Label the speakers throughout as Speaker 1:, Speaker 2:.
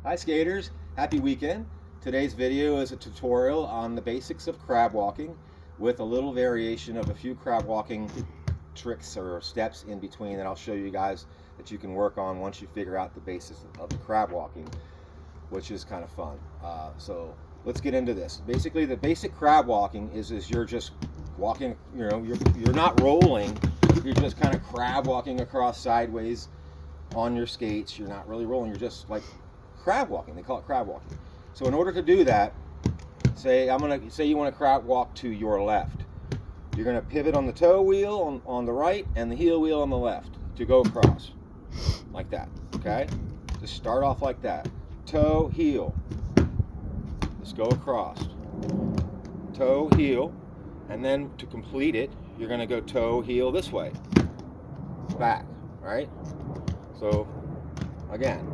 Speaker 1: Hi skaters, happy weekend. Today's video is a tutorial on the basics of crab walking with a little variation of a few crab walking tricks or steps in between that I'll show you guys that you can work on once you figure out the basics of the crab walking, which is kind of fun. So let's get into this. Basically, the basic crab walking is you're just walking, you're not rolling, you're just kind of crab walking across sideways on your skates. You're not really rolling, you're just like crab walking. They call it crab walking. So in order to do that, say you want to crab walk to your left. You're going to pivot on the toe wheel on the right and the heel wheel on the left to go across like that. Okay, just start off like that. Toe, heel, let's go across. Toe, heel, and then to complete it, you're going to go toe, heel this way, back. Right, so again,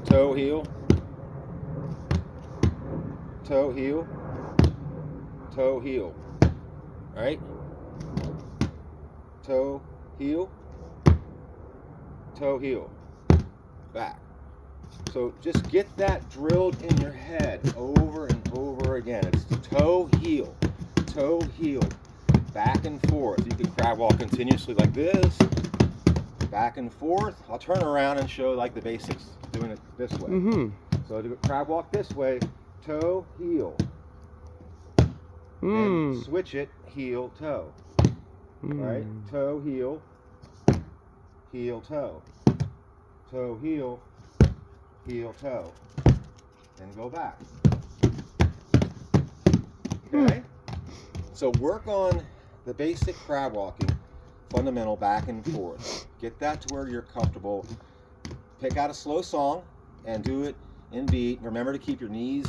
Speaker 1: toe, heel, toe, heel, toe, heel. Right, toe, heel, toe, heel, back. So just get that drilled in your head over and over again. It's toe, heel, back and forth. You can crab walk continuously like this, back and forth. I'll turn around and show like the basics doing it this way. So to crab walk this way, toe, heel. Then switch it, heel, toe. Right? Toe, heel, heel, toe. Toe, heel, heel, toe. Then go back. Okay? So work on the basic crab walking, fundamental back and forth. Get that to where you're comfortable. Pick out a slow song and do it in beat. Remember to keep your knees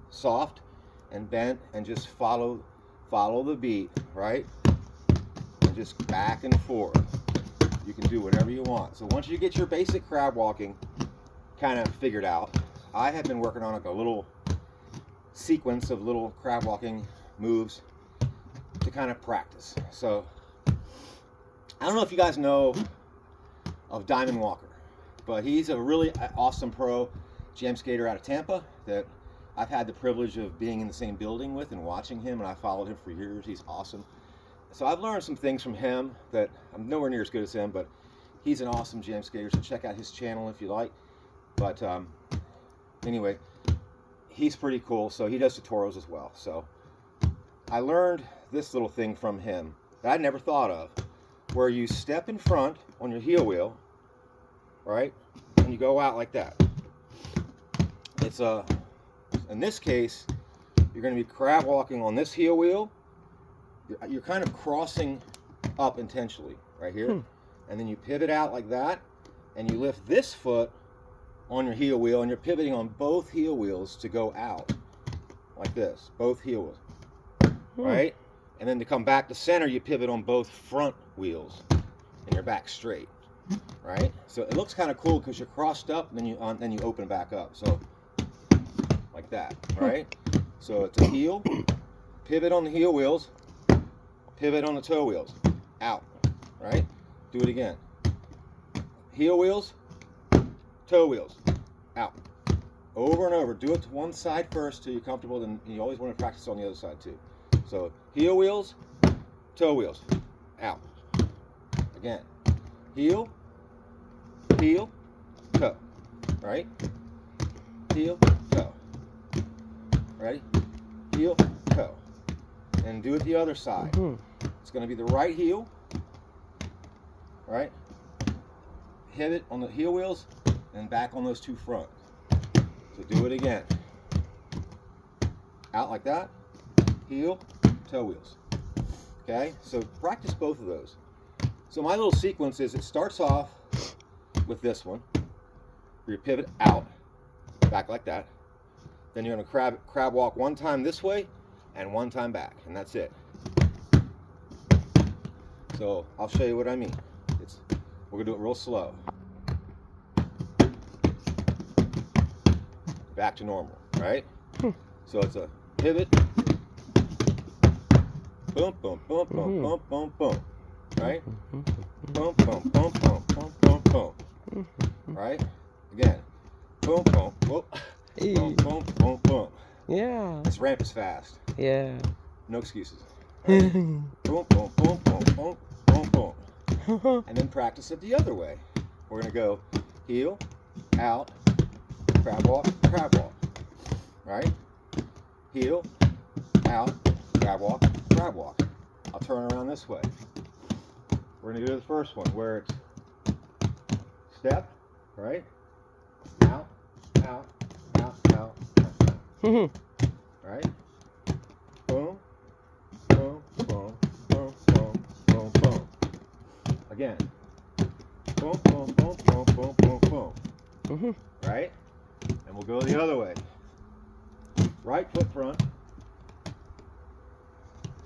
Speaker 1: soft and bent and just follow the beat, right? And just back and forth. You can do whatever you want. So once you get your basic crab walking kind of figured out, I have been working on like a little sequence of little crab walking moves to kind of practice. So I don't know if you guys know of Diamond Walker, but he's a really awesome pro jam skater out of Tampa that I've had the privilege of being in the same building with and watching him, and I followed him for years. He's awesome. So I've learned some things from him that I'm nowhere near as good as him, but he's an awesome jam skater, so check out his channel if you like. But anyway, he's pretty cool, so he does tutorials as well. So I learned this little thing from him that I never thought of, where you step in front on your heel wheel, right, and you go out like that. It's in this case, you're going to be crab walking on this heel wheel. You're kind of crossing up intentionally right here, and then you pivot out like that, and you lift this foot on your heel wheel, and you're pivoting on both heel wheels to go out like this, both heel wheels, right? And then to come back to center, you pivot on both front wheels, and you're back straight, right? So it looks kind of cool because you're crossed up, and then you open back up. So like that, right? So it's a heel, pivot on the heel wheels, pivot on the toe wheels, out, right? Do it again. Heel wheels, toe wheels, out. Over and over. Do it to one side first till you're comfortable, then you always want to practice on the other side too. So heel wheels, toe wheels, out. Again. Heel, heel, toe, right? Heel, toe. Ready? Heel, toe. And do it the other side. It's going to be the right heel, right? Pivot on the heel wheels and back on those two front. So do it again. Out like that. Heel, toe wheels. Okay? So practice both of those. So my little sequence is it starts off with this one, where you pivot out, back like that. Then you're going to crab walk one time this way and one time back, and that's it. So I'll show you what I mean. We're going to do it real slow. Back to normal, right? So it's a pivot, boom, boom, boom, boom, boom, boom, boom, right? Boom, boom, boom, boom, boom, boom, boom, right? Again, boom, boom, boom, boom, boom, boom, boom.
Speaker 2: Yeah.
Speaker 1: This ramp is fast.
Speaker 2: Yeah.
Speaker 1: No excuses. Right? Boom, boom, boom, boom, boom, boom, boom. And then practice it the other way. We're gonna go heel, out, crab walk, right? Heel, out, crab walk. I'll turn around this way. We're gonna do the first one where it's step, right? Out, out, out, out, out. Right? Boom, boom, boom, boom, boom, boom, boom. Again. Boom, boom, boom, boom, boom, boom, boom. Right? And we'll go the other way. Right foot front.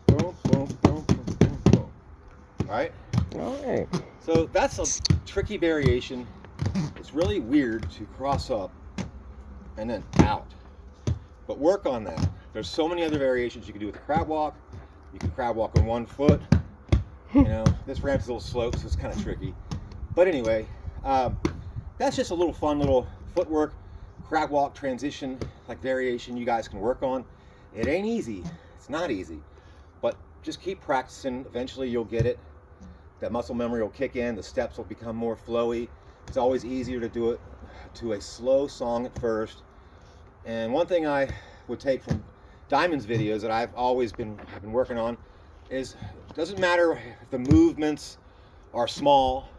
Speaker 1: Boom, boom, boom, boom, boom, boom. Right?
Speaker 2: All right.
Speaker 1: So that's a tricky variation. It's really weird to cross up and then out. But work on that. There's so many other variations you can do with the crab walk. You can crab walk on one foot. You know, this ramp's a little slope, so it's kind of tricky. But anyway, that's just a little fun little footwork, crab walk transition, like variation you guys can work on. It ain't easy. It's not easy. But just keep practicing. Eventually you'll get it. That muscle memory will kick in. The steps will become more flowy. It's always easier to do it to a slow song at first. And one thing I would take from Diamond's videos that I've always been working on is, it doesn't matter if the movements are small,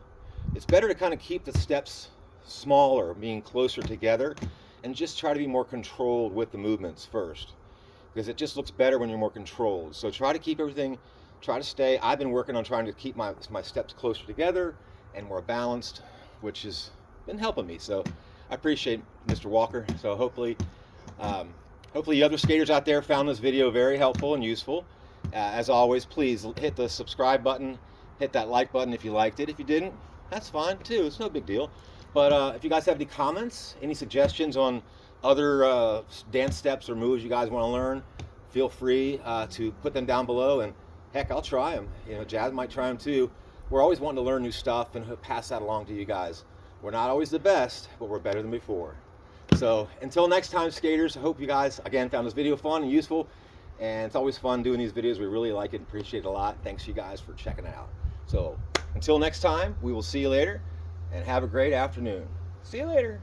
Speaker 1: it's better to kind of keep the steps smaller, being closer together, and just try to be more controlled with the movements first, because it just looks better when you're more controlled. So try to keep everything, I've been working on trying to keep my steps closer together and more balanced, which has been helping me. So I appreciate Mr. Walker. So hopefully the other skaters out there found this video very helpful and useful. As always, please hit the subscribe button, hit that like button if you liked it. If you didn't, that's fine too. It's no big deal. But if you guys have any comments, any suggestions on other dance steps or moves you guys want to learn, feel free to put them down below. And heck, I'll try them. You know, Jazz might try them too. We're always wanting to learn new stuff and pass that along to you guys. We're not always the best, but we're better than before. So until next time, skaters, I hope you guys, again, found this video fun and useful. And it's always fun doing these videos. We really like it and appreciate it a lot. Thanks you guys for checking it out. So until next time, we will see you later, and have a great afternoon. See you later.